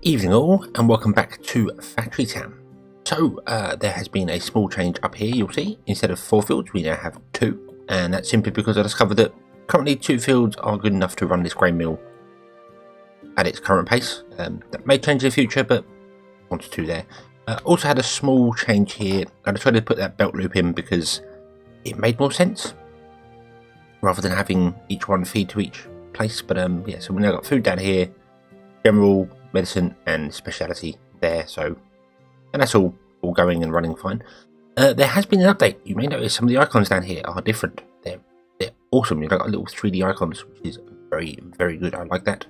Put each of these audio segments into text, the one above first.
Evening all, and welcome back to Factory Town. So there has been a small change up here. You'll see instead of 4 fields we now have 2, and that's simply because I discovered that currently 2 fields are good enough to run this grain mill at its current pace. That may change in the future, but 1 to 2 there. Also had a small change here. I decided to put that belt loop in because it made more sense rather than having each one feed to each place. But yeah, so we now got food down here, general, medicine and speciality there, so and that's all going and running fine. There has been an update. You may notice some of the icons down here are different. They're awesome. You've got little 3D icons, which is very good. I like that.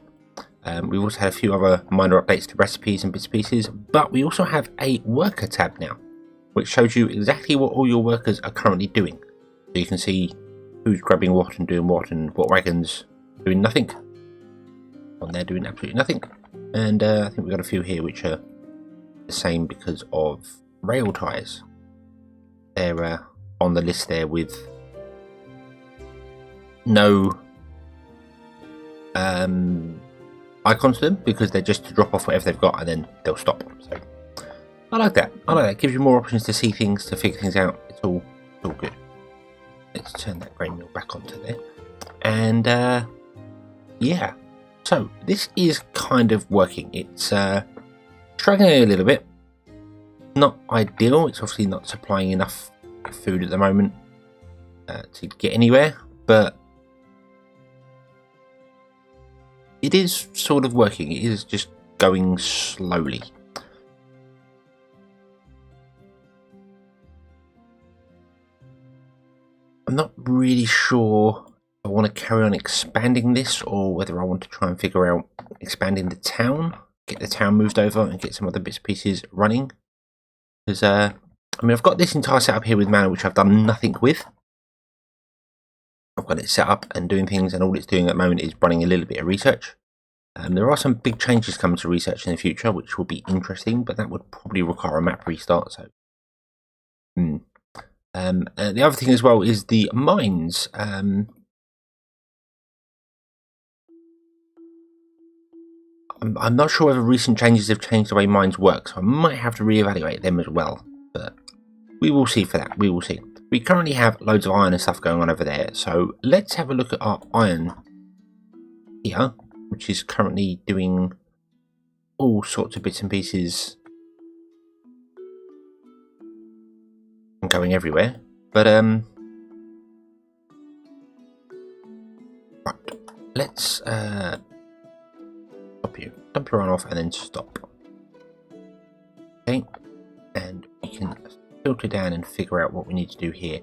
We've also had a few other minor updates to recipes and bits and pieces, but we also have a worker tab now, which shows you exactly what all your workers are currently doing. So you can see who's grabbing what and doing what, and what wagons doing nothing. On there doing absolutely nothing. And I think we've got a few here which are the same because of rail ties. They're on the list there with no icons to them because they're just to drop off whatever they've got and then they'll stop. So I like that. It gives you more options to see things, to figure things out. It's all good. Let's turn that grain mill back onto there. And yeah. So this is kind of working. It's struggling a little bit. Not ideal. It's obviously not supplying enough food at the moment to get anywhere, but it is sort of working. It is just going slowly. I'm not really sure I want to carry on expanding this, or whether I want to try and figure out expanding the town, get the town moved over and get some other bits and pieces running. Because I mean, I've got this entire setup here with mana which I've done nothing with. I've got it set up and doing things, and all it's doing at the moment is running a little bit of research. There are some big changes coming to research in the future which will be interesting, but that would probably require a map restart. So the other thing as well is the mines. I'm not sure whether recent changes have changed the way mines work, so I might have to reevaluate them as well, but we will see for that. We will see. We currently have loads of iron and stuff going on over there, so let's have a look at our iron here, which is currently doing all sorts of bits and pieces and going everywhere. But right, let's dump your iron off and then stop. Okay, and we can filter down and figure out what we need to do here.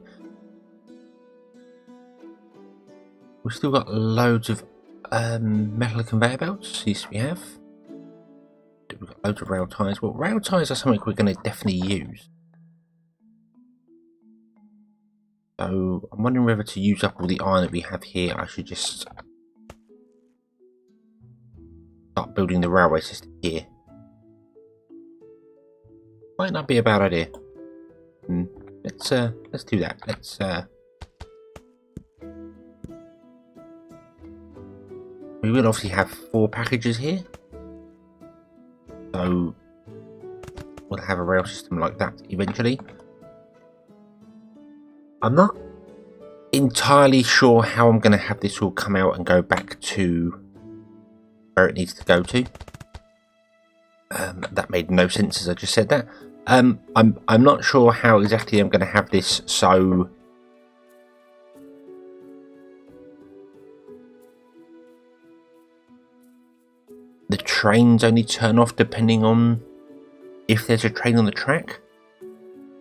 We've still got loads of metal conveyor belts. Yes, we have. We've got loads of rail ties. Well, rail ties are something we're going to definitely use. So I'm wondering whether to use up all the iron that we have here. I should just start building the railway system here. Might not be a bad idea. Let's do that. Let's we will obviously have 4 packages here, so we'll have a rail system like that eventually. I'm not entirely sure how I'm going to have this all come out and go back to where it needs to go to. That made no sense as I just said that. I'm not sure how exactly I'm going to have this so the trains only turn off depending on if there's a train on the track.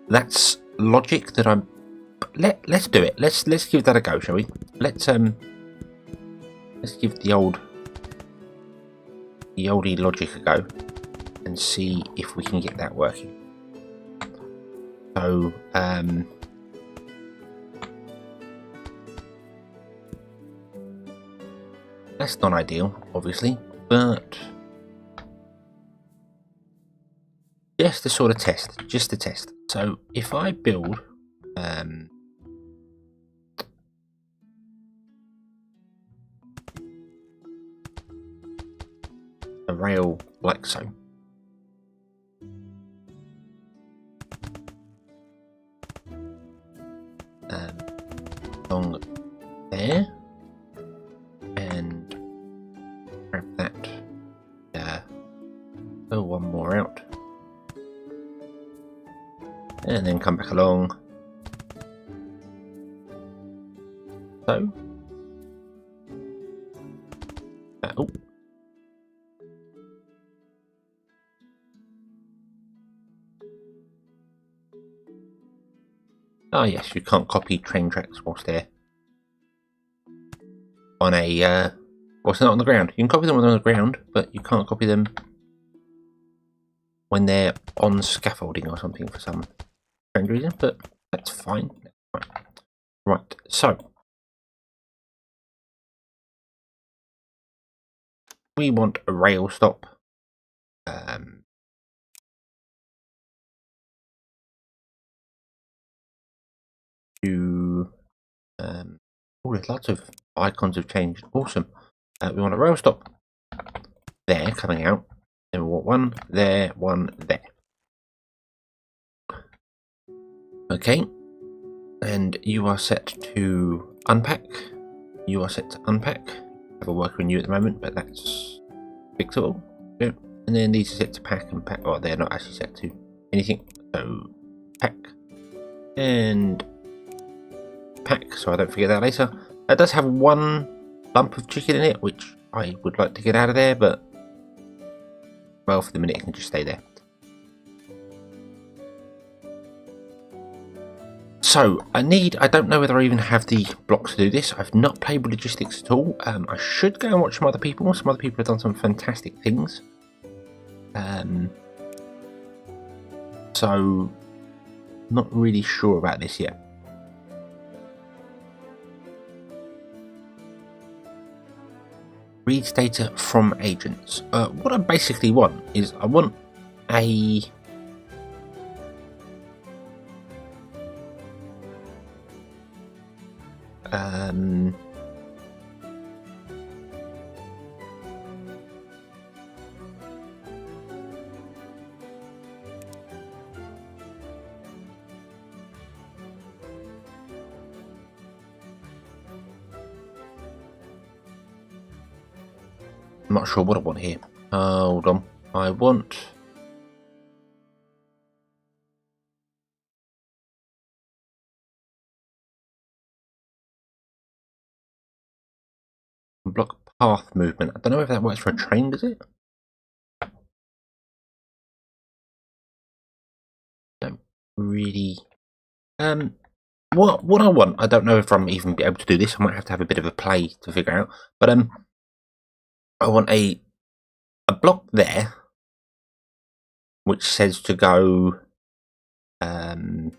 That's logic that I'm. Let's do it. Let's give that a go, shall we? Let's give the oldie logic a go and see if we can get that working. So that's not ideal, obviously, but just to sort of test, just to test. So if I build a rail like so, there. And grab that. Oh, one more out. And then come back along. So. Oh. Oh yes, you can't copy train tracks whilst they're on a whilst they're not on the ground. You can copy them when they're on the ground, but you can't copy them when they're on scaffolding or something for some strange reason, but that's fine. Right, so we want a rail stop. Oh, there's lots of icons have changed. Awesome. We want a rail stop there coming out. Then we want one there, one there. Okay. And you are set to unpack. You are set to unpack. I have a worker in you at the moment, but that's fixable. Yep. And then these are set to pack and pack. Oh, they're not actually set to anything. So pack and pack, so I don't forget that later. It does have one lump of chicken in it, which I would like to get out of there, but well, for the minute it can just stay there. So I don't know whether I even have the blocks to do this. I've not played with logistics at all. I should go and watch some other people. Some other people have done some fantastic things. So not really sure about this yet. Reads data from agents. What I basically want is I want a I'm not sure what I want here. Hold on. I want block path movement. I don't know if that works for a train, does it? Don't really. What I want, I don't know if I'm even be able to do this. I might have to have a bit of a play to figure out. But I want a block there, which says to go that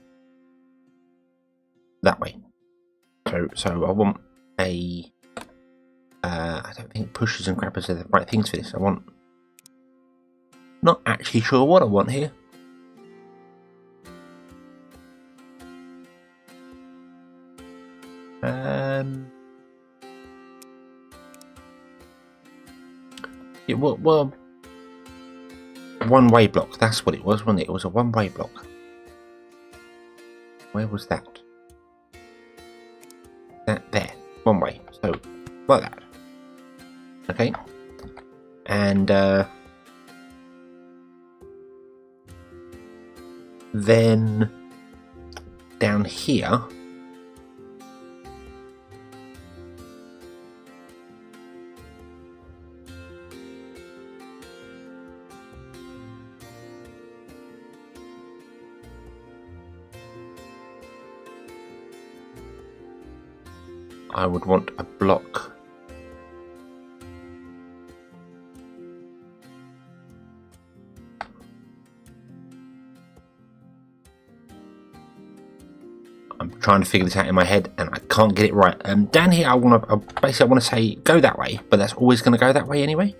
way. So I want a. I don't think pushers and grabbers are the right things for this. I want. Not actually sure what I want here. Yeah, well, one-way block. That's what it was, wasn't it? It was a one-way block. Where was that? That there, one way. So like that. Okay, and then down here. I would want a block I'm trying to figure this out in my head and I can't get it right. Down here I want to say go that way, but that's always going to go that way anyway.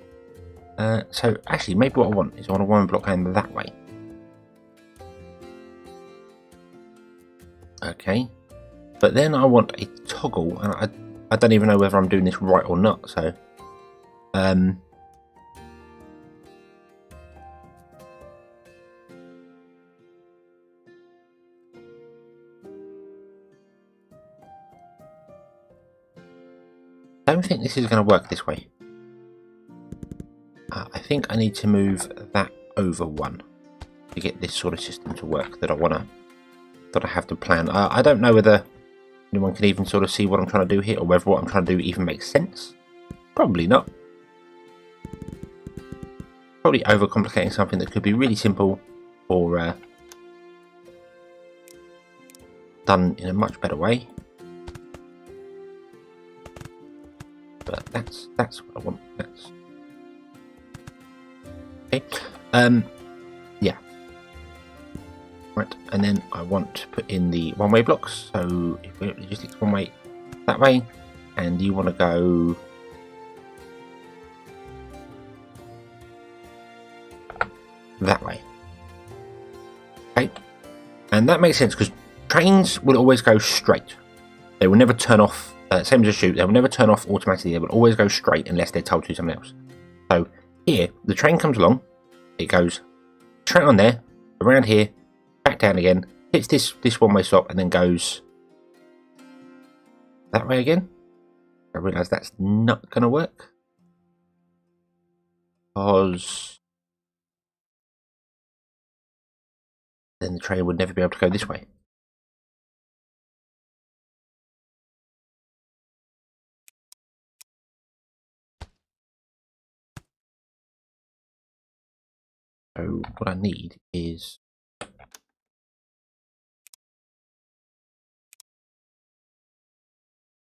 So actually maybe what I want is I want a one block going that way. Okay. But then I want a toggle, and I don't even know whether I'm doing this right or not, so don't think this is going to work this way. I think I need to move that over one to get this sort of system to work that I have to plan. I don't know whether anyone can even sort of see what I'm trying to do here, or whether what I'm trying to do even makes sense. Probably not. Probably overcomplicating something that could be really simple, or done in a much better way. But that's what I want. That's okay. Yeah. Right, and then I want to put in the one-way blocks. So if we logistics one way that way, and you want to go that way. Okay, and that makes sense because trains will always go straight. They will never turn off. Same as a chute, they will never turn off automatically. They will always go straight unless they're told to something else. So here, the train comes along, it goes straight on there, around here, back down again, hits this one-way stop, and then goes that way again. I realise that's not going to work because then the train would never be able to go this way. So what I need is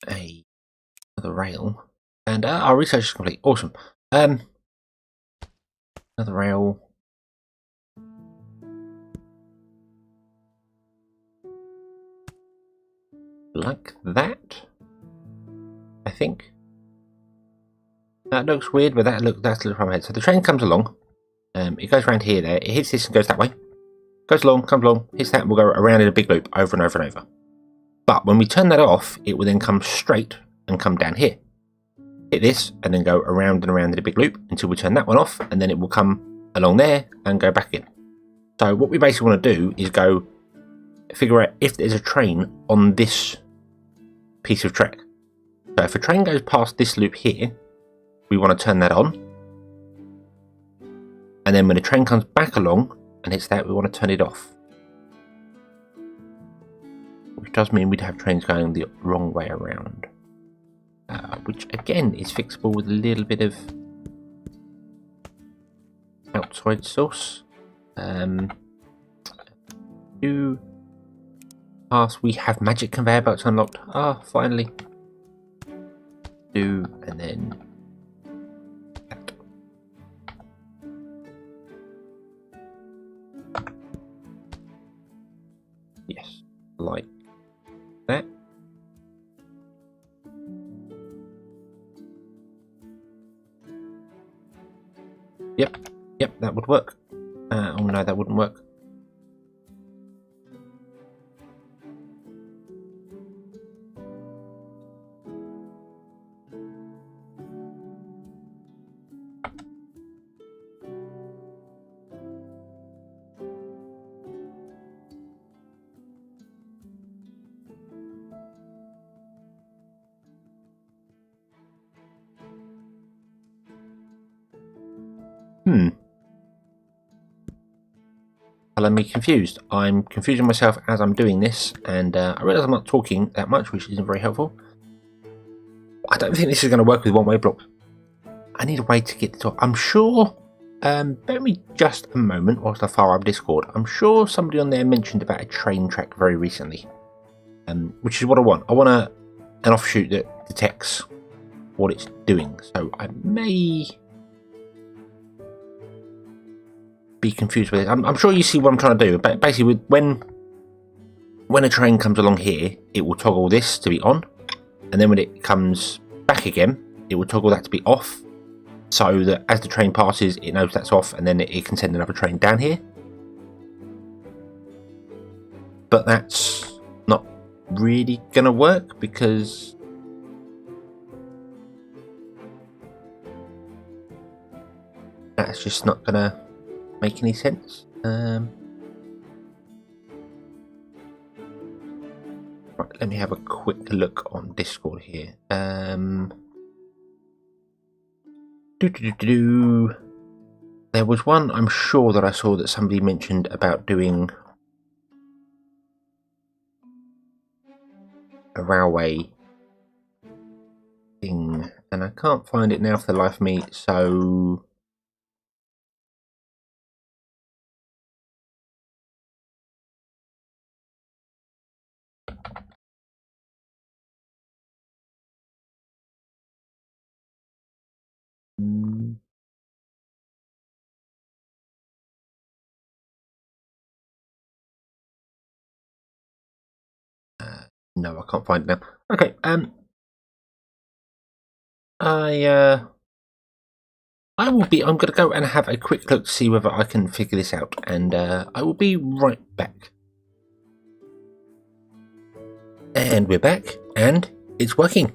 another rail, and our research is complete. Awesome. Another rail. Like that, I think. That looks weird, but that's a little from ahead. So the train comes along, it goes around here, there, it hits this and goes that way. Goes along, comes along, hits that, and we'll go around in a big loop over and over and over. But when we turn that off, it will then come straight and come down here. Hit this, and then go around and around in a big loop until we turn that one off, and then it will come along there and go back in. So what we basically want to do is go figure out if there's a train on this piece of track. So if a train goes past this loop here, we want to turn that on, and then when a train comes back along and hits that, we want to turn it off, which does mean we'd have trains going the wrong way around, which again is fixable with a little bit of outside source. We have magic conveyor belts unlocked. Finally. And then that. Yes, like that. Yep, that would work. Oh no, that wouldn't work. I'm confused. I'm confusing myself as I'm doing this, and I realise I'm not talking that much, which isn't very helpful. I don't think this is going to work with one-way blocks. I need a way to get to. I'm sure. Bear me just a moment whilst I fire up Discord. I'm sure somebody on there mentioned about a train track very recently, which is what I want. I want an offshoot that detects what it's doing. So I may be confused with it. I'm sure you see what I'm trying to do. But basically, when a train comes along here, it will toggle this to be on, and then when it comes back again, it will toggle that to be off, so that as the train passes, it knows that's off, and then it can send another train down here. But that's not really gonna work because that's just not gonna make any sense. Right, let me have a quick look on Discord here. There was one I'm sure that I saw that somebody mentioned about doing a railway thing, and I can't find it now for the life of me, so no, I can't find it now. Okay, I'm gonna go and have a quick look to see whether I can figure this out, and I will be right back. And we're back, and it's working.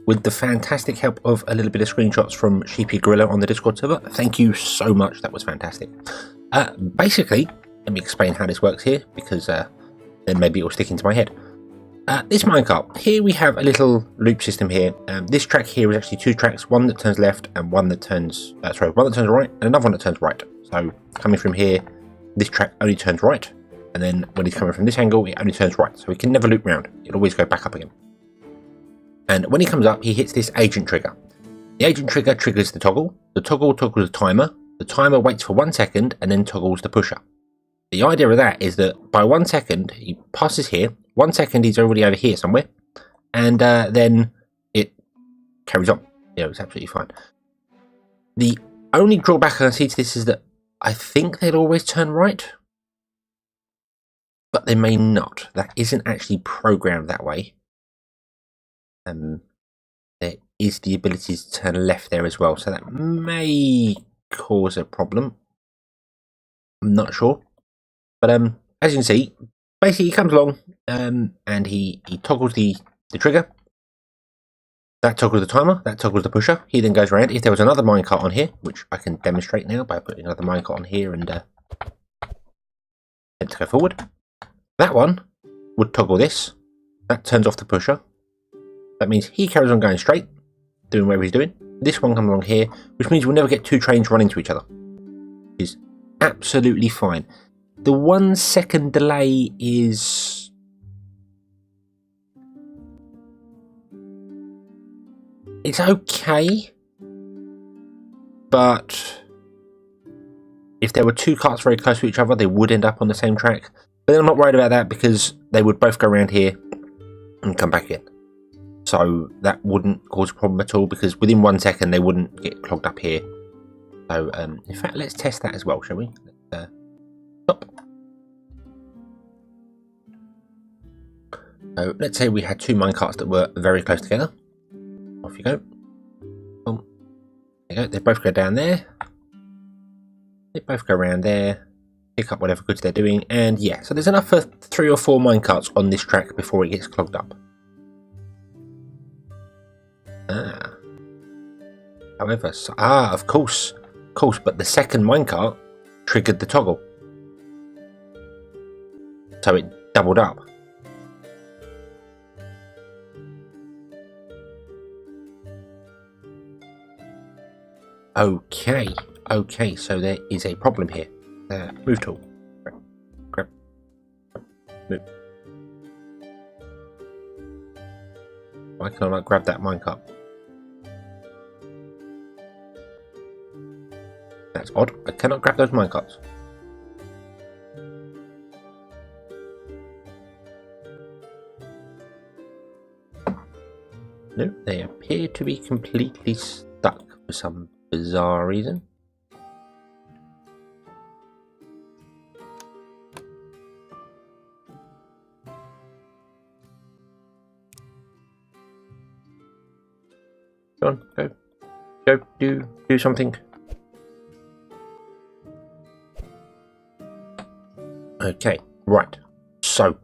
With the fantastic help of a little bit of screenshots from Sheepy Gorilla on the Discord server. Thank you so much, that was fantastic. Basically, let me explain how this works here, because then maybe it will stick into my head. This minecart, here we have a little loop system here. This track here is actually two tracks, one that turns left and one that turns, one that turns right and another one that turns right. So coming from here, this track only turns right, and then when it's coming from this angle, it only turns right. So it can never loop round, it'll always go back up again. And when he comes up, he hits this agent trigger. The agent trigger triggers the toggle toggles the timer waits for 1 second and then toggles the pusher. The idea of that is that by 1 second, he passes here, 1 second he's already over here somewhere, and then it carries on. You know, it's absolutely fine. The only drawback I see to this is that I think they'll always turn right, but they may not. That isn't actually programmed that way. There is the ability to turn left there as well, so that may cause a problem. I'm not sure, but as you can see, basically he comes along and he toggles the trigger. That toggles the timer, that toggles the pusher. He then goes around. If there was another minecart on here, which I can demonstrate now by putting another minecart on here and let's go forward. That one would toggle this. That turns off the pusher. That means he carries on going straight, doing whatever he's doing. This one comes along here, which means we'll never get two trains running into each other. It's absolutely fine. The 1 second delay is... it's okay, but if there were two carts very close to each other, they would end up on the same track. But I'm not worried about that because they would both go around here and come back in. So that wouldn't cause a problem at all because within 1 second they wouldn't get clogged up here. So in fact, let's test that as well, shall we? Stop. So let's say we had two minecarts that were very close together. Off you go. Boom. There you go. They both go down there. They both go around there. Pick up whatever goods they're doing. And yeah, so there's enough for 3 or 4 minecarts on this track before it gets clogged up. However, of course, but the second minecart triggered the toggle, so it doubled up. Okay, so there is a problem here. Move tool. Grab. Move. Why can't I grab that minecart? That's odd. I cannot grab those minecarts. No, they appear to be completely stuck for some bizarre reason. Go on, go, do something. Okay, right. So,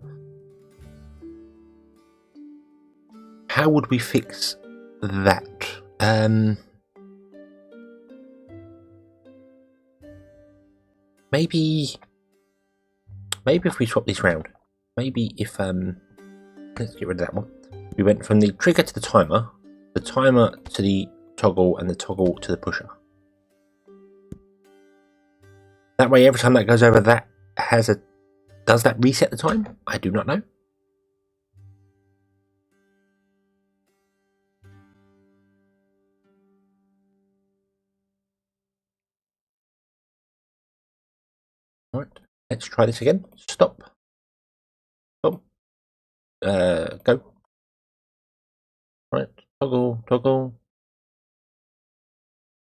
how would we fix that? Maybe if we swap this round. Maybe if let's get rid of that one. We went from the trigger to the timer to the toggle and the toggle to the pusher. That way, every time that goes over, that has a... Does that reset the time? I do not know. Right, let's try this again. Stop. Stop. Go. Right, toggle, toggle.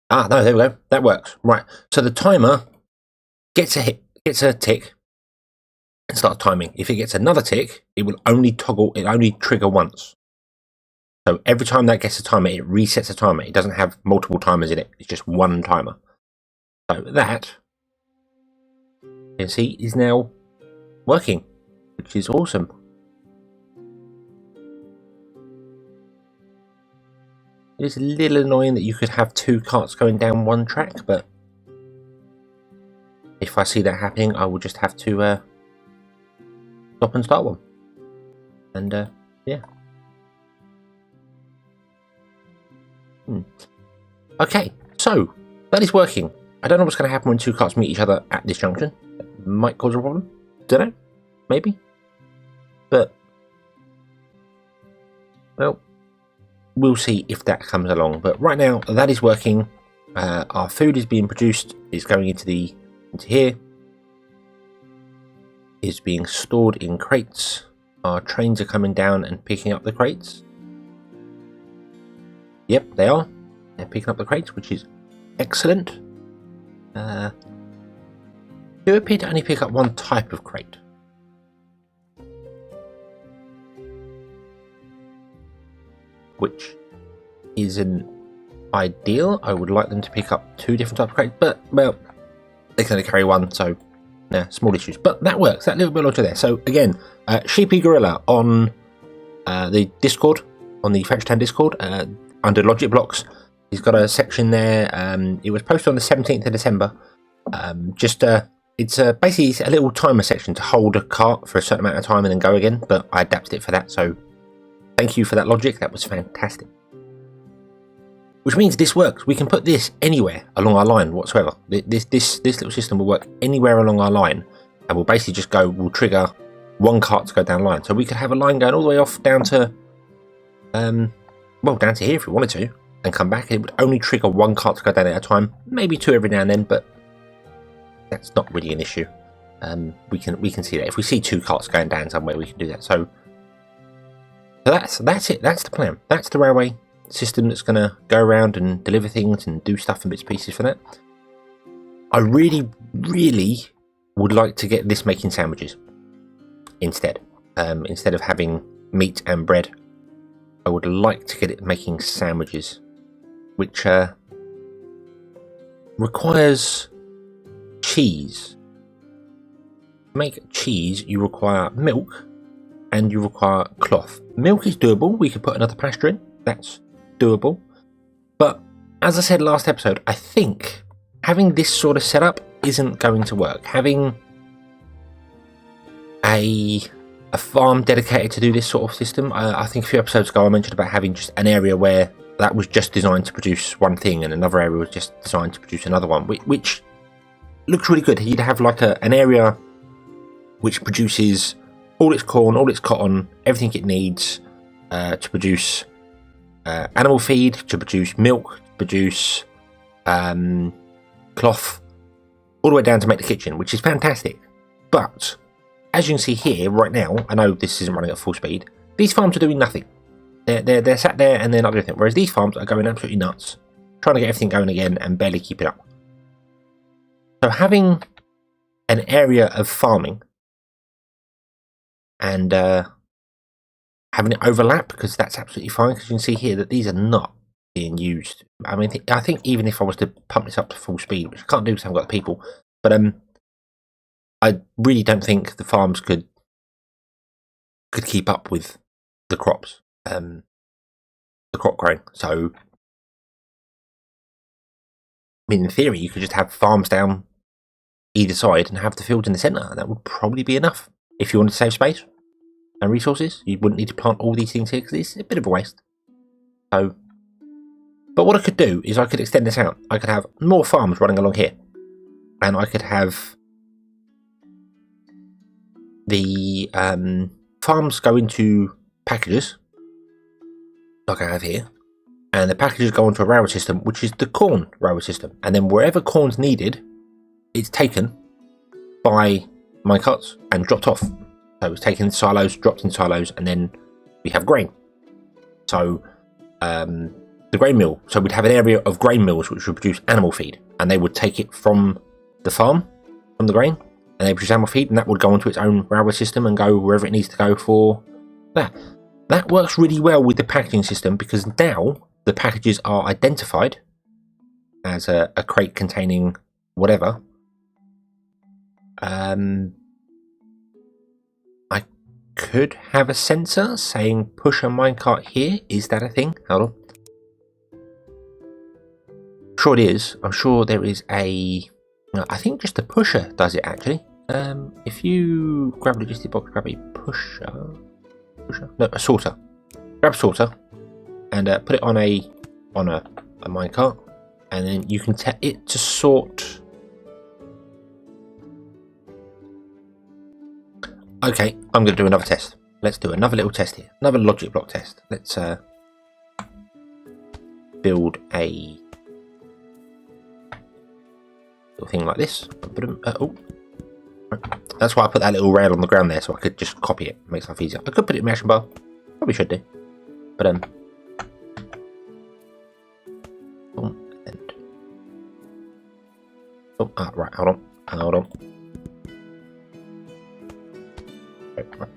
Ah, no, there we go. That works. Right, so the timer gets a tick, and starts timing. If it gets another tick, it will only toggle. It only trigger once. So every time that gets a timer, it resets a timer. It doesn't have multiple timers in it. It's just one timer. So that, you can see, is now working, which is awesome. It's a little annoying that you could have two carts going down one track, but if I see that happening, I will just have to stop and start one. And yeah. Okay, so that is working. I don't know what's going to happen when two carts meet each other at this junction. That might cause a problem. Don't know. Maybe. But, well, we'll see if that comes along. But right now, that is working. Our food is being produced. It's going into here. Is being stored in crates. Our trains are coming down and picking up the crates. Yep, they are. They're picking up the crates, which is excellent. Do appear to only pick up one type of crate. Which isn't ideal. I would like them to pick up two different types of crates, but, well, they can only carry one, so, nah, small issues. But that works, that little bit of logic there. So, again, Sheepy Gorilla on the Discord, on the Factory Town Discord, under logic blocks, he's got a section there. It was posted on the 17th of December. It's basically a little timer section to hold a cart for a certain amount of time and then go again, but I adapted it for that, so thank you for that logic. That was fantastic. Which means this works. We can put this anywhere along our line whatsoever. This little system will work anywhere along our line, and we'll basically just go, we'll trigger one cart to go down the line. So we could have a line going all the way off down to, well, down to here if we wanted to, and come back. It would only trigger one cart to go down at a time, maybe two every now and then, but that's not really an issue. We can see that if we see two carts going down somewhere, we can do that. So that's it. That's the plan. That's the railway system that's going to go around and deliver things and do stuff and bits and pieces for that. I really would like to get this making sandwiches instead of having meat and bread. I would like to get it making sandwiches, which requires cheese. To make cheese, you require milk and you require cloth. Milk is doable. We could put another pasture in. That's doable. But as I said last episode, I think having this sort of setup isn't going to work. Having a farm dedicated to do this sort of system. I think a few episodes ago I mentioned about having just an area where that was just designed to produce one thing and another area was just designed to produce another one, which looks really good. You'd have like an area which produces all its corn, all its cotton, everything it needs to produce animal feed, to produce milk, to produce cloth, all the way down to make the kitchen, which is fantastic. But as you can see here right now, I know this isn't running at full speed, these farms are doing nothing. They're sat there and they're not doing anything, whereas these farms are going absolutely nuts, trying to get everything going again and barely keeping up. So having an area of farming and having it overlap, because that's absolutely fine, because you can see here that these are not being used. I mean, I think even if I was to pump this up to full speed, which I can't do because I haven't got the people, but I really don't think the farms could keep up with the crops, the crop growing. So, I mean, in theory, you could just have farms down either side and have the fields in the centre, and that would probably be enough. If you wanted to save space and resources, you wouldn't need to plant all these things here because it's a bit of a waste. So, But what I could do is I could extend this out. I could have more farms running along here. And I could have the farms go into packages, like I have here. And the packages go onto a railway system, which is the corn railway system. And then wherever corn's needed, it's taken by minecarts and dropped off. So it's taken in silos, dropped in silos, and then we have grain. So the grain mill. So we'd have an area of grain mills which would produce animal feed, and they would take it from the farm, from the grain, and they produce animal feed, and that would go onto its own railway system and go wherever it needs to go for that. That works really well with the packaging system because now the packages are identified as a crate containing whatever. I could have a sensor saying push a minecart here. Is that a thing? Hold on. I'm sure it is. I'm sure there is a... I think just the pusher does it actually. If you grab a logistic box, grab a pusher. No, a sorter. Grab a sorter and put it on a minecart, and then you can tell it to sort. Okay, I'm going to do another test. Let's do another little test here. Another logic block test. Let's build a little thing like this. That's why I put that little rail on the ground there, so I could just copy it. It makes life easier. I could put it in my action bar. Probably should do. But and right, hold on. Right.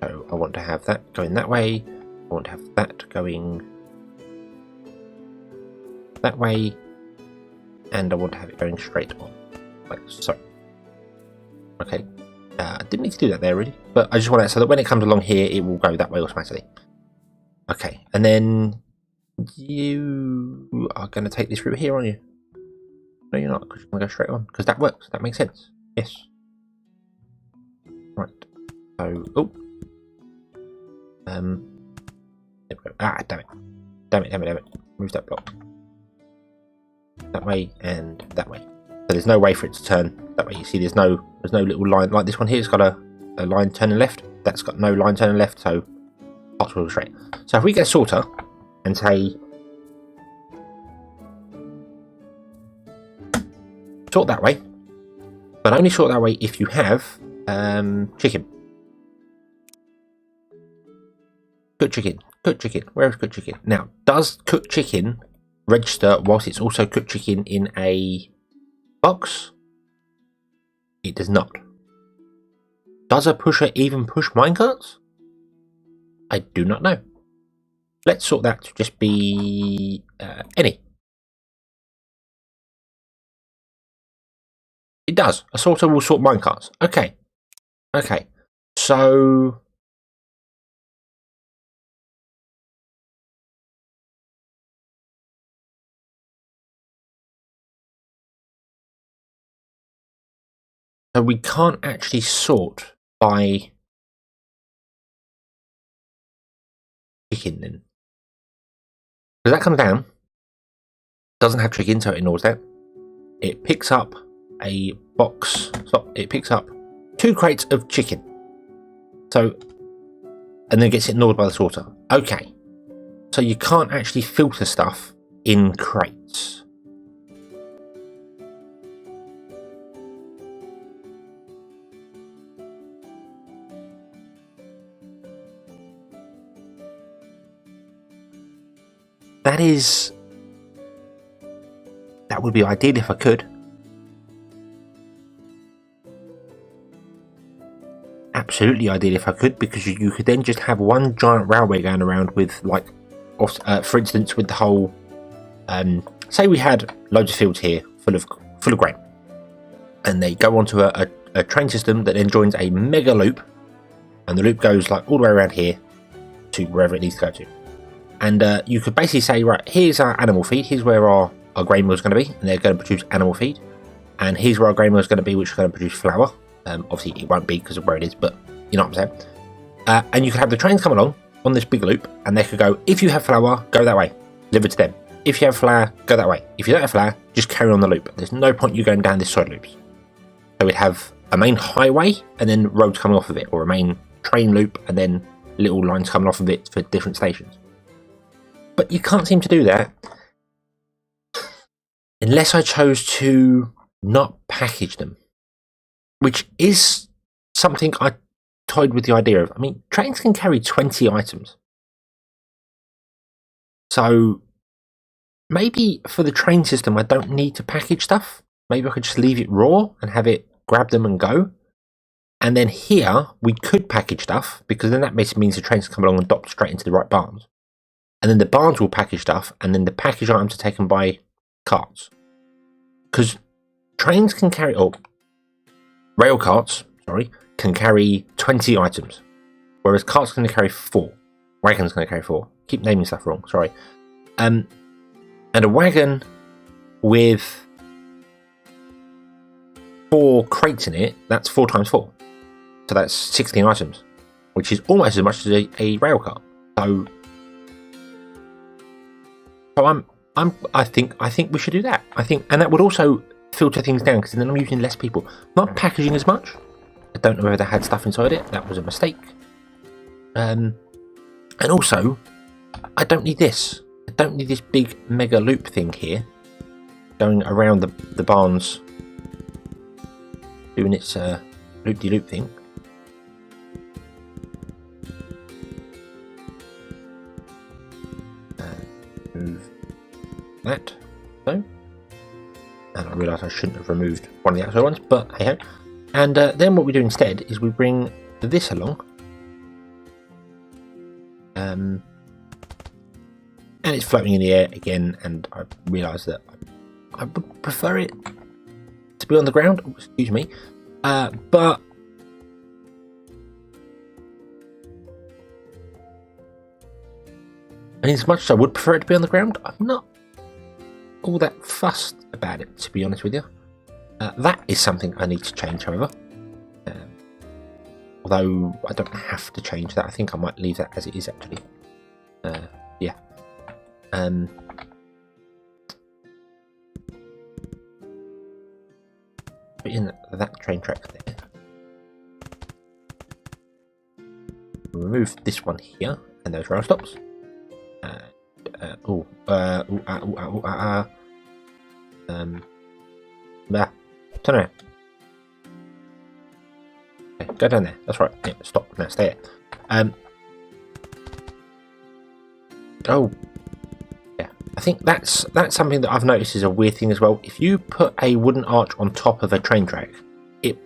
So I want to have that going that way. I want to have that going that way, and I want to have it going straight on, like so. Okay, I didn't need to do that there really, but I just want that so that when it comes along here, it will go that way automatically. Okay, and then you are going to take this route here, aren't you? No, you're not, because you're going to go straight on, because that works. That makes sense. Yes. Right. So, there we go. Ah, damn it. Move that block. That way and that way. So there's no way for it to turn that way. You see, there's no little line like this one here. It's got a line turning left. That's got no line turning left, so parts will go straight. So if we get a sorter and say sort that way, but only sort that way if you have chicken. Cooked chicken. Where is cooked chicken? Now, does cooked chicken register whilst it's also cooked chicken in a box? It does not. Does a pusher even push minecarts? I do not know. Let's sort that to just be any. It does. A sorter will sort minecarts. Okay. So we can't actually sort by chicken then. Because that comes down, doesn't have chicken, so it ignores that. It picks up a box, it picks up 2 crates of chicken. So, and then gets ignored by the sorter. Okay. So you can't actually filter stuff in crates. That would be ideal if I could. Absolutely ideal if I could, because you could then just have one giant railway going around with, like, for instance, with the whole. Say we had loads of fields here full of grain, and they go onto a train system that then joins a mega loop, and the loop goes like all the way around here to wherever it needs to go to. And you could basically say, right, here's our animal feed, here's where our grain mill is going to be, and they're going to produce animal feed. And here's where our grain mill is going to be, which is going to produce flour. Obviously, it won't be because of where it is, but you know what I'm saying. And you could have the trains come along on this big loop, and they could go, if you have flour, go that way, deliver to them. if you have flour, go that way. If you don't have flour, just carry on the loop. There's no point you going down this side loops. So we'd have a main highway and then roads coming off of it, or a main train loop and then little lines coming off of it for different stations. But you can't seem to do that unless I chose to not package them, which is something I toyed with the idea of. I mean, trains can carry 20 items. So maybe for the train system, I don't need to package stuff. Maybe I could just leave it raw and have it grab them and go. And then here, we could package stuff, because then that basically means the trains come along and dock straight into the right barns. And then the barns will package stuff, and then the package items are taken by carts. Because trains can carry, or rail carts, sorry, can carry 20 items, whereas carts can carry 4. Wagons can carry 4. Keep naming stuff wrong, sorry. And a wagon with 4 crates in it, that's 4 times 4. So that's 16 items, which is almost as much as a rail cart. So I think we should do that. And that would also filter things down, because then I'm using less people. Not packaging as much. I don't know whether they had stuff inside it. That was a mistake. And also, I don't need this. I don't need this big mega loop thing here, going around the barns, doing its loop-de-loop thing. Move that, so. And I realised I shouldn't have removed one of the outside ones, but hey ho. And then what we do instead is we bring this along. And it's floating in the air again, and I realised that I would prefer it to be on the ground. Oh, excuse me. But and as much as I would prefer it to be on the ground, I'm not all that fussed about it, to be honest with you. That is something I need to change, however. Although I don't have to change that. I think I might leave that as it is, actually. Yeah. Put in that train track there. Remove this one here and those rail stops. Turn around. Okay, go down there. That's right. Yeah, stop. Now stay there. Oh, yeah. I think that's something that I've noticed is a weird thing as well. If you put a wooden arch on top of a train track, it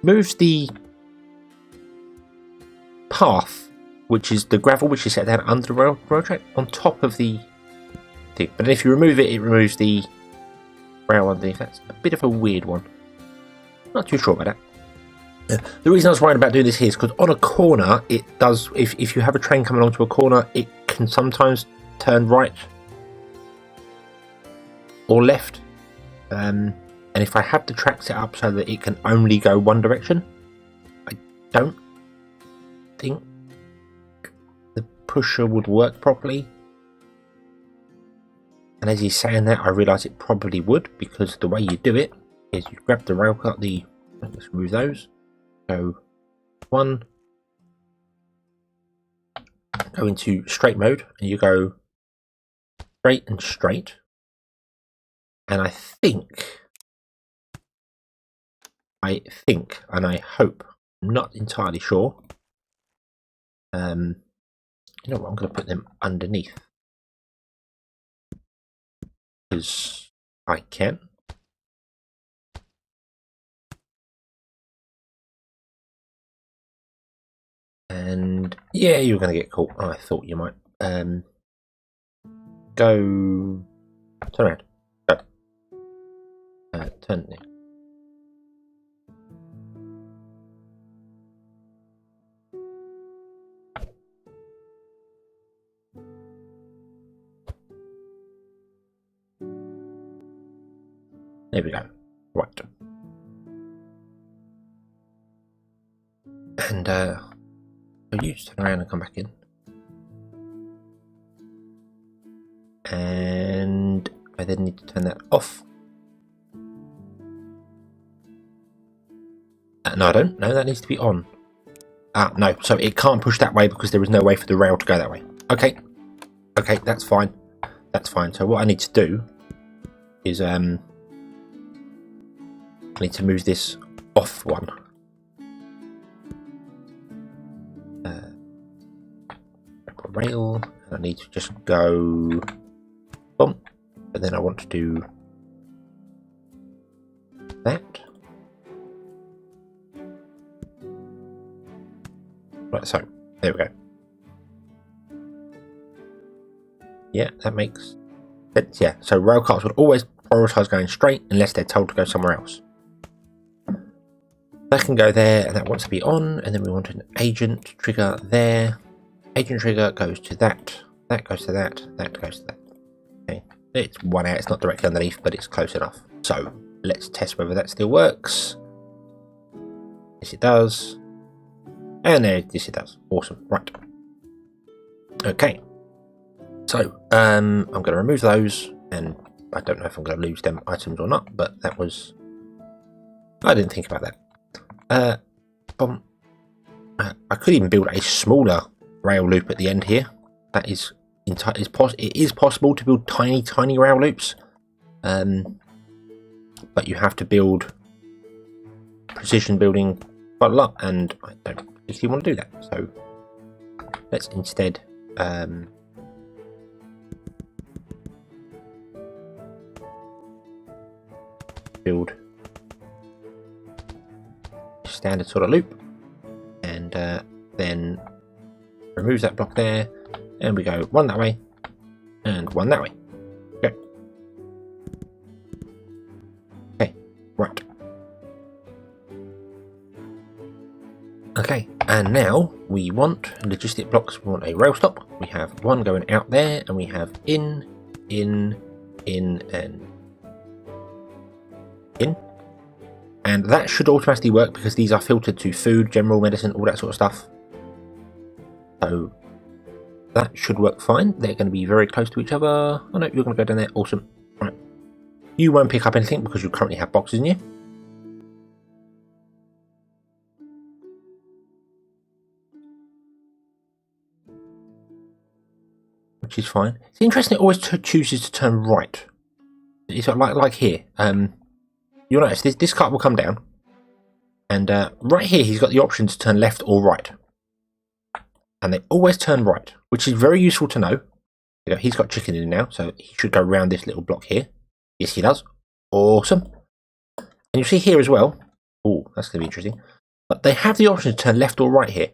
moves the path, which is the gravel which is set down under the rail track, on top of the thing. But if you remove it, it removes the rail underneath. That's a bit of a weird one. Not too sure about that. The reason I was worried about doing this here is because on a corner, it does. If you have a train coming onto a corner, it can sometimes turn right or left. And if I have the track set up so that it can only go one direction, I don't think the pusher would work properly. And as he's saying that, I realise it probably would, because the way you do it is you grab the rail cut, let's remove those. Go 1, go into straight mode, and you go straight and straight. And I think, and I hope, I'm not entirely sure. You know what? I'm going to put them underneath, because I can. And yeah, you're going to get caught. Oh, I thought you might. Go. Turn around. Go. Turn there. There we go. Right. And you just turn around and come back in. And I then need to turn that off. No, I don't. No, that needs to be on. No, so it can't push that way because there is no way for the rail to go that way. Okay, okay, that's fine. That's fine. So what I need to do is I need to move this off one. Rail. I need to just go bump, and then I want to do that. Right, so there we go. Yeah, that makes sense. Yeah, so rail carts would always prioritise going straight unless they're told to go somewhere else. That can go there, and that wants to be on, and then we want an agent trigger there. Agent trigger goes to that. That goes to that. That goes to that. Okay, it's one out. It's not directly underneath, but it's close enough. So let's test whether that still works. Yes, it does. And there, yes, it does. Awesome. Right. Okay. So I'm going to remove those, and I don't know if I'm going to lose them items or not, but that was. I didn't think about that. I could even build a smaller rail loop at the end here. That is it is possible to build tiny rail loops, but you have to build precision building quite a lot, and I don't particularly want to do that. So let's instead build a standard sort of loop, and then remove that block there, and we go one that way and one that way. Okay. Okay, right. Okay, and now we want logistic blocks. We want a rail stop. We have one going out there, and we have in, and in. And that should automatically work because these are filtered to food, general medicine, all that sort of stuff. So that should work fine. They're going to be very close to each other. Oh no, you're going to go down there. Awesome. Right. You won't pick up anything because you currently have boxes in you. Which is fine. It's interesting it always chooses to turn right. It's like here. You'll notice this cart will come down. And right here he's got the option to turn left or right. And they always turn right, which is very useful to know. You know, he's got chicken in now, so he should go around this little block here. Yes, he does. Awesome. And you see here as well. Oh, that's going to be interesting. But they have the option to turn left or right here.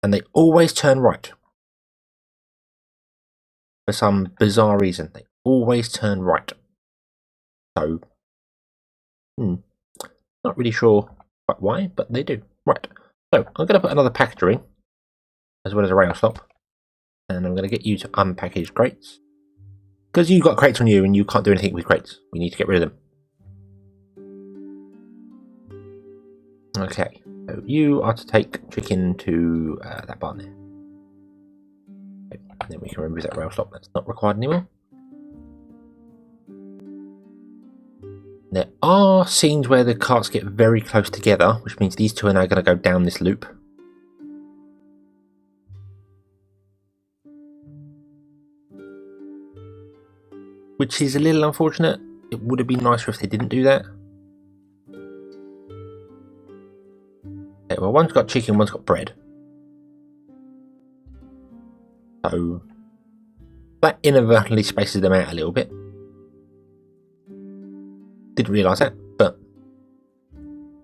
And they always turn right. For some bizarre reason, they always turn right. So, not really sure quite why, but they do. Right. So, I'm going to put another packager in, as well as a rail stop, and I'm going to get you to unpackage crates because you've got crates on you and you can't do anything with crates. We need to get rid of them. Okay, so you are to take chicken to that barn there. Okay, and then we can remove that rail stop. That's not required anymore. There are scenes where the carts get very close together, which means these two are now going to go down this loop. Which is a little unfortunate. It would have been nicer if they didn't do that. Okay, well, one's got chicken, one's got bread. So that inadvertently spaces them out a little bit. Didn't realise that, but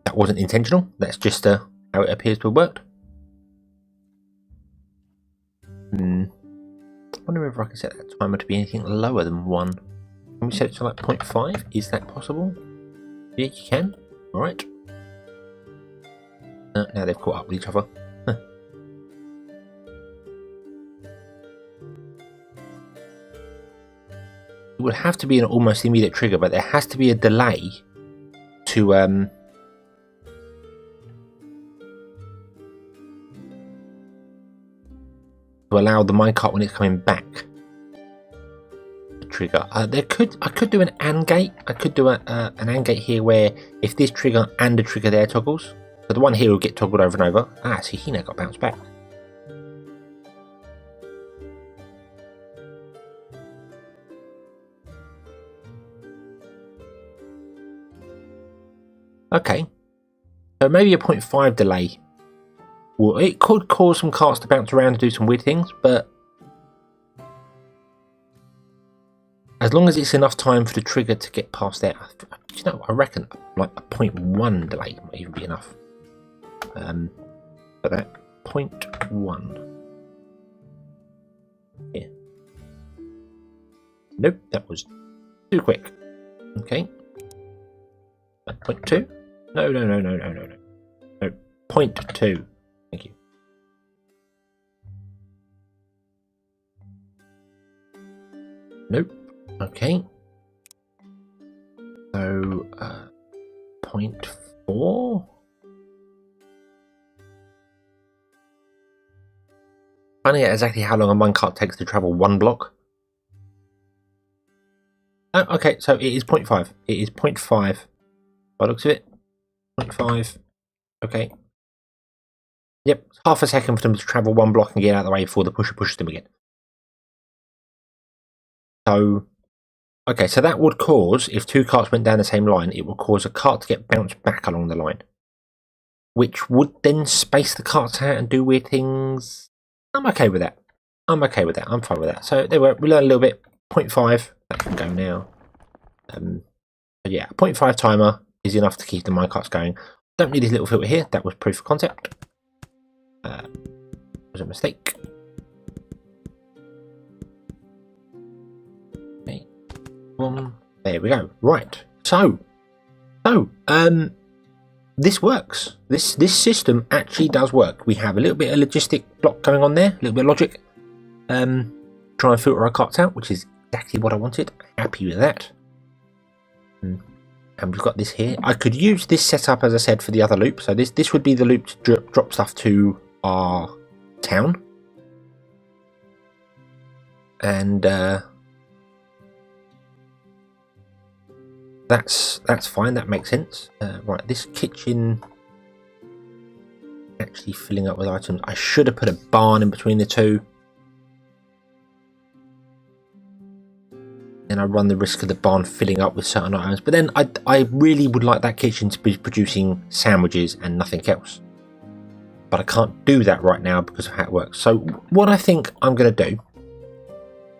that wasn't intentional. That's just how it appears to have worked. I wonder if I can set that timer to be anything lower than 1. Can we set it to like 0.5? Is that possible? Yeah, you can. Alright. Now they've caught up with each other. It would have to be an almost immediate trigger, but there has to be a delay to allow the minecart when it's coming back. trigger. I could do an AND gate. I could do an AND gate here where if this trigger and the trigger there toggles, so the one here will get toggled over and over. Ah, see, he now got bounced back. Okay, so maybe a 0.5 delay. Well, it could cause some carts to bounce around and do some weird things, but as long as it's enough time for the trigger to get past there, you know, I reckon like a 0.1 delay might even be enough. But that 0.1. Here. Nope, that was too quick. Okay. 0.2. No. 0.2. Thank you. Nope. Okay. So, 0.4. Finding out exactly how long a minecart takes to travel one block. Oh, okay, so it is 0.5. It is 0.5. By the looks of it, 0.5. Okay. Yep, it's half a second for them to travel one block and get out of the way before the pusher pushes them again. So, okay, so that would cause, if two carts went down the same line, it would cause a cart to get bounced back along the line, which would then space the carts out and do weird things. I'm okay with that. I'm okay with that. I'm fine with that. So there we learned a little bit. 0.5. That can go now. But yeah, 0.5 timer is enough to keep the minecarts going. Don't need this little filter here. That was proof of concept. Was a mistake. Okay. There we go. Right. So this works. This system actually does work. We have a little bit of logistic block going on there, a little bit of logic. Try and filter our carts out, which is exactly what I wanted. Happy with that. And we've got this here. I could use this setup, as I said, for the other loop. So this would be the loop to drop stuff to our town. And that's fine. That makes sense. Right, this kitchen actually filling up with items. I should have put a barn in between the two. And I run the risk of the barn filling up with certain items. But then I really would like that kitchen to be producing sandwiches and nothing else. But I can't do that right now because of how it works. So what I think I'm going to do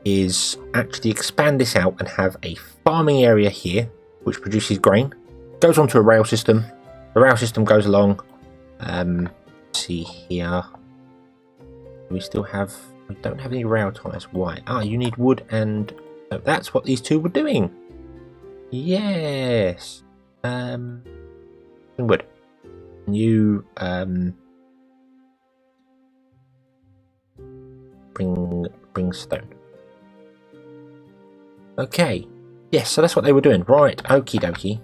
is actually expand this out and have a farming area here, which produces grain. Goes onto a rail system. The rail system goes along. Let's see here. We don't have any rail ties. Why? Ah, you need wood and... So that's what these two were doing. Yes. Wood. You bring stone. Okay. Yes, so that's what they were doing. Right. Okie dokie.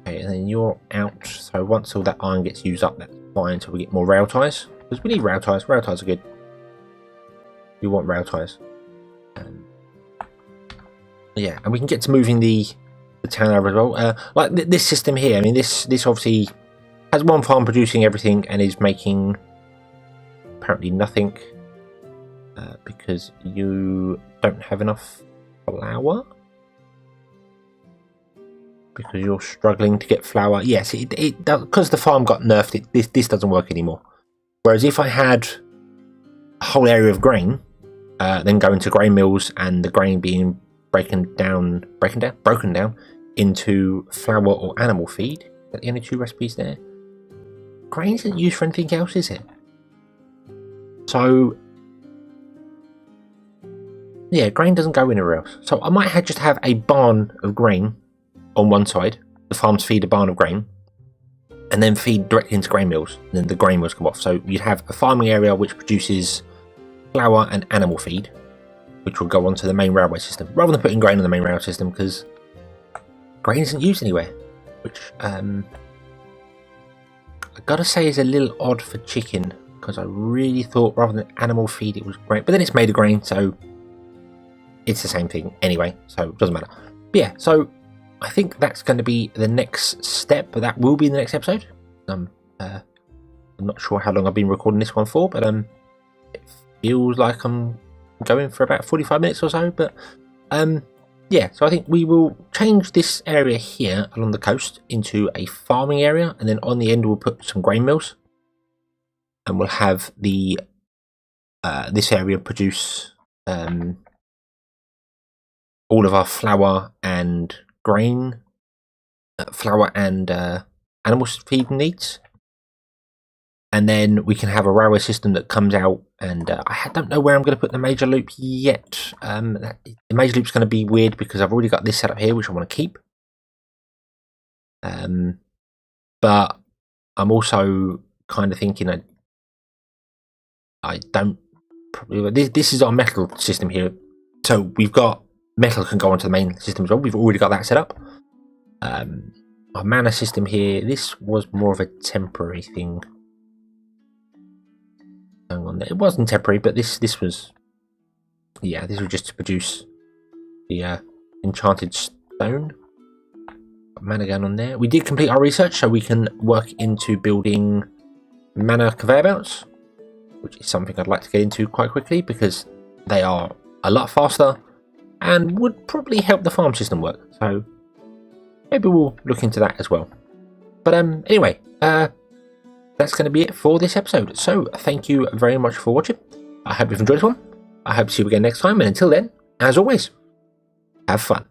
Okay, and then you're out. So once all that iron gets used up, that's fine until we get more rail ties. Because we need rail ties. Rail ties are good. You want rail ties. Yeah, and we can get to moving the town over as well. Like this system here, I mean, this obviously has one farm producing everything and is making apparently nothing because you don't have enough flour. Because you're struggling to get flour. Yes, it does, because the farm got nerfed. This doesn't work anymore. Whereas if I had a whole area of grain, then go into grain mills and the grain being broken down into flour or animal feed. Is that the only two recipes there? Grain isn't used for anything else, is it? So yeah, grain doesn't go anywhere else. So I might just have a barn of grain on one side. The farms feed a barn of grain, and then feed directly into grain mills. And then the grain mills come off. So you'd have a farming area which produces flour and animal feed, which will go onto the main railway system, rather than putting grain on the main rail system, because grain isn't used anywhere, which I gotta say is a little odd for chicken, because I really thought rather than animal feed it was grain, but then it's made of grain, so it's the same thing anyway, so it doesn't matter. But yeah, so I think that's going to be the next step, but that will be the next episode. I'm not sure how long I've been recording this one for, but it feels like I'm going for about 45 minutes or so. But yeah, so I think we will change this area here along the coast into a farming area, and then on the end we'll put some grain mills, and we'll have the this area produce all of our flour and grain, flour and animal feed needs. And then we can have a railway system that comes out, and I don't know where I'm going to put the major loop yet. The major loop's going to be weird because I've already got this set up here, which I want to keep. But I'm also kind of thinking I don't probably. This is our metal system here, so we've got metal can go onto the main system as well. We've already got that set up. Our mana system here. This was more of a temporary thing. Hang on there. It wasn't temporary, but this was, yeah, this was just to produce the enchanted stone. Mana gun on there. We did complete our research, so we can work into building mana conveyor belts, which is something I'd like to get into quite quickly because they are a lot faster and would probably help the farm system work. So maybe we'll look into that as well. But anyway, that's going to be it for this episode. So thank you very much for watching. I hope you've enjoyed this one. I hope to see you again next time. And until then, as always, have fun.